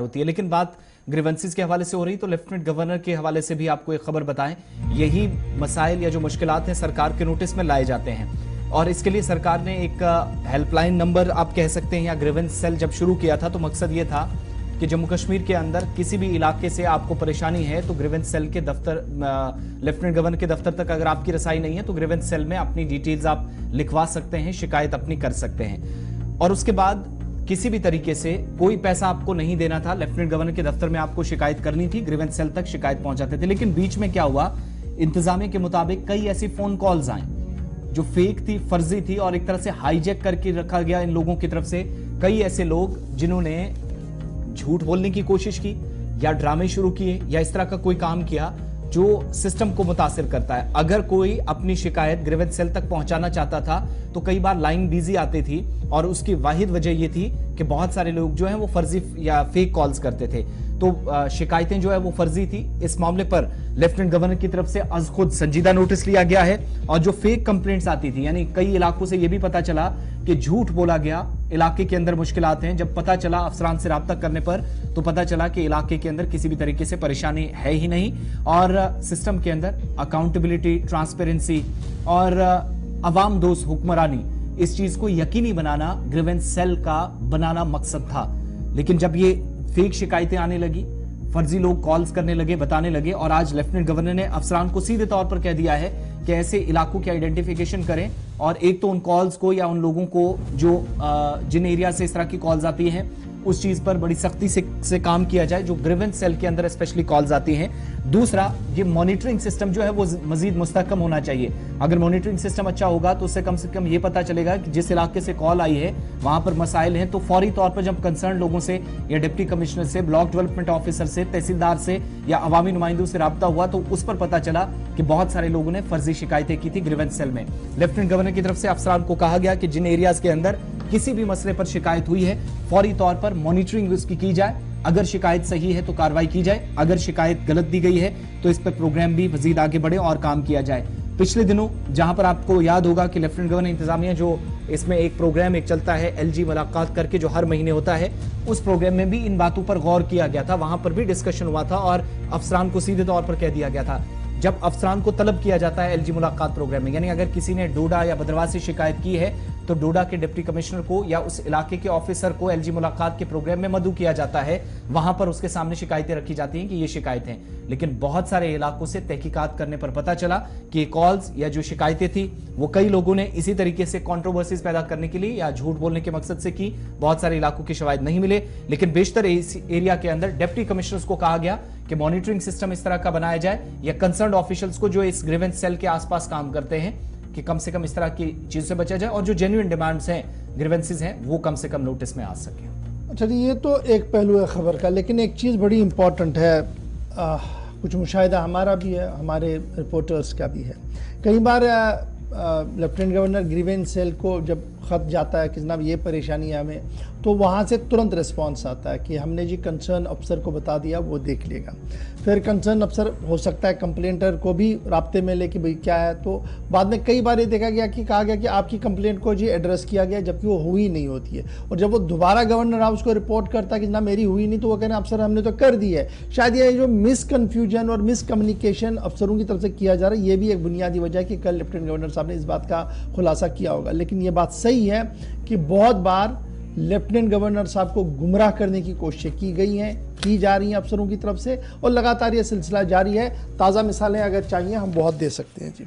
होती है। लेकिन बात ग्रीवेंसेस के हवाले से हो रही, तो लेफ्टिनेंट गवर्नर के हवाले से भी आपको एक खबर बताएं। यही मसाइल या जो मुश्किलात हैं सरकार के नोटिस में लाए जाते हैं और इसके लिए सरकार ने एक हेल्पलाइन नंबर आप कह सकते हैं या ग्रीवेंस सेल जब शुरू किया था तो मकसद ये था कि जम्मू कश्मीर के अंदर किसी भी इलाके से आपको परेशानी है तो ग्रीवेंस सेल के दफ्तर, लेफ्टिनेंट गवर्नर के दफ्तर तक अगर आपकी रसाई नहीं है तो ग्रीवेंस सेल में अपनी डिटेल्स आप लिखवा सकते हैं, शिकायत अपनी कर सकते हैं। और उसके बाद किसी भी तरीके से कोई पैसा आपको नहीं देना था, लेफ्टिनेंट गवर्नर के दफ्तर में आपको शिकायत करनी थी, ग्रीवेंस सेल तक शिकायत पहुंचाते थे। लेकिन बीच में क्या हुआ, इंतजामिया के मुताबिक कई ऐसी फोन कॉल्स आई जो फेक थी, फर्जी थी और एक तरह से हाईजैक करके रखा गया इन लोगों की तरफ से। कई ऐसे लोग जिन्होंने झूठ बोलने की कोशिश की या ड्रामे शुरू किए या इस तरह का कोई काम किया जो सिस्टम को मुतासिर करता है। अगर कोई अपनी शिकायत ग्रीवेंस सेल तक पहुंचाना चाहता था तो कई बार लाइन बिजी आती थी और उसकी वाहिद वजह यह थी कि बहुत सारे लोग जो हैं वो फर्जी या फेक कॉल्स करते थे, तो शिकायतें जो है वो फर्जी थी। इस मामले पर लेफ्टिनेंट गवर्नर की तरफ से आज खुद संजीदा नोटिस लिया गया है और जो फेक कंप्लेंट्स आती थी, यानी कई इलाकों से यह भी पता चला कि झूठ बोला गया, इलाके के अंदर मुश्किलात हैं। जब पता चला अफसरान से राब्ता करने पर तो पता चला कि इलाके के अंदर किसी भी तरीके से परेशानी है ही नहीं और सिस्टम के अंदर अकाउंटेबिलिटी, ट्रांसपेरेंसी और अवाम दोस्त हुक्मरानी, इस चीज को यकीनी बनाना ग्रीवेंस सेल का बनाना मकसद था। लेकिन जब ये फेक शिकायतें आने लगी, फर्जी लोग कॉल्स करने लगे, बताने लगे और आज लेफ्टिनेंट गवर्नर ने अफसरान को सीधे तौर पर कह दिया है कि ऐसे इलाकों की आइडेंटिफिकेशन करें और एक तो उन कॉल्स को या उन लोगों को जो जिन एरिया से इस तरह की कॉल्स आती हैं उस चीज पर बड़ी सख्ती से काम किया जाए जो ग्रीवेंस सेल के अंदर स्पेशली कॉल्स आती हैं। दूसरा, ये मॉनिटरिंग सिस्टम जो है वो मजीद मुस्तहकम होना चाहिए। अगर मॉनिटरिंग सिस्टम अच्छा होगा तो उससे कम ये पता चलेगा कि जिस इलाके से कॉल आई है वहां पर मसाइल हैं तो फौरी तौर पर जब कंसर्न लोगों से या डिप्टी कमिश्नर से, ब्लॉक डेवलपमेंट ऑफिसर से, तहसीलदार से या अवामी नुमाइंदों से राब्ता हुआ तो उस पर पता चला कि बहुत सारे लोगों ने फर्जी शिकायतें की थी ग्रीवेंस सेल में। लेफ्टिनेंट गवर्नर की तरफ से अफसरान को कहा गया कि जिन एरियाज के अंदर किसी भी मसले पर शिकायत हुई है फौरी तौर पर मॉनिटरिंग उसकी की जाए। अगर शिकायत सही है तो कार्रवाई की जाए, अगर शिकायत गलत दी गई है तो इस पर प्रोग्राम भी मजीद आगे बढ़े और काम किया जाए। पिछले दिनों जहां पर आपको याद होगा कि लेफ्टिनेंट गवर्नर इंतजामिया जो इसमें एक प्रोग्राम एक चलता है LG मुलाकात करके जो हर महीने होता है, उस प्रोग्राम में भी इन बातों पर गौर किया गया था, वहां पर भी डिस्कशन हुआ था और अफसरान को सीधे तौर पर कह दिया गया था जब अफसरान को तलब किया जाता है LG मुलाकात प्रोग्राम में, यानी अगर किसी ने डोडा या भद्रवाह से शिकायत की है तो डोडा के डिप्टी कमिश्नर को या उस इलाके के ऑफिसर को LG मुलाकात के प्रोग्राम में मदऊ किया जाता है, वहां पर उसके सामने शिकायतें रखी जाती हैं कि ये शिकायतें। लेकिन बहुत सारे इलाकों से तहकीकात करने पर पता चला कि कॉल्स या जो शिकायतें थी वो कई लोगों ने इसी तरीके से कंट्रोवर्सीज पैदा करने के लिए या झूठ बोलने के मकसद से की। बहुत सारे इलाकों के शवाहिद नहीं मिले, लेकिन बेशतर एरिया के अंदर डिप्टी कमिश्नर्स को कहा गया कि मॉनिटरिंग सिस्टम इस तरह का बनाया जाए या कंसर्न ऑफिशियल्स को जो इस ग्रीवेंस सेल के आसपास काम करते हैं कि कम से कम इस तरह की चीज से बचा जाए और जो जेन्युइन डिमांड्स हैं, ग्रीवेंसेस हैं, वो कम से कम नोटिस में आ सके। अच्छा जी, ये तो एक पहलू है खबर का, लेकिन एक चीज़ बड़ी इंपॉर्टेंट है, कुछ मुशाहिदा हमारा भी है, हमारे रिपोर्टर्स का भी है। कई बार लेफ्टिनेंट गवर्नर ग्रीवेंस सेल को जब ख़त जाता है कि जनाब ये परेशानी है हमें, तो वहाँ से तुरंत रिस्पांस आता है कि हमने जी कंसर्न अफसर को बता दिया, वो देख लेगा। फिर कंसर्न अफसर हो सकता है कंप्लेंटर को भी राब्ते में ले कि भाई क्या है, तो बाद में कई बार ये देखा गया कि कहा गया कि आपकी कंप्लेंट को जी एड्रेस किया गया, जबकि वो हुई नहीं होती है। और जब वो दोबारा गवर्नर हाउस को रिपोर्ट करता है कि ना मेरी हुई नहीं, तो वो कहते हैं अफसर हमने तो कर दी है। शायद ये जो मिसकन्फ्यूजन और मिसकम्युनिकेशन अफसरों की तरफ से किया जा रहा है, ये भी एक बुनियादी वजह है कि कल लेफ्टिनेंट गवर्नर साहब ने इस बात का खुलासा किया होगा। लेकिन ये बात सही है कि बहुत बार लेफ्टिनेंट गवर्नर साहब को गुमराह करने की कोशिशें की जा रही हैं अफसरों की तरफ से और लगातार ये सिलसिला जारी है। ताज़ा मिसालें अगर चाहिए हम बहुत दे सकते हैं जी।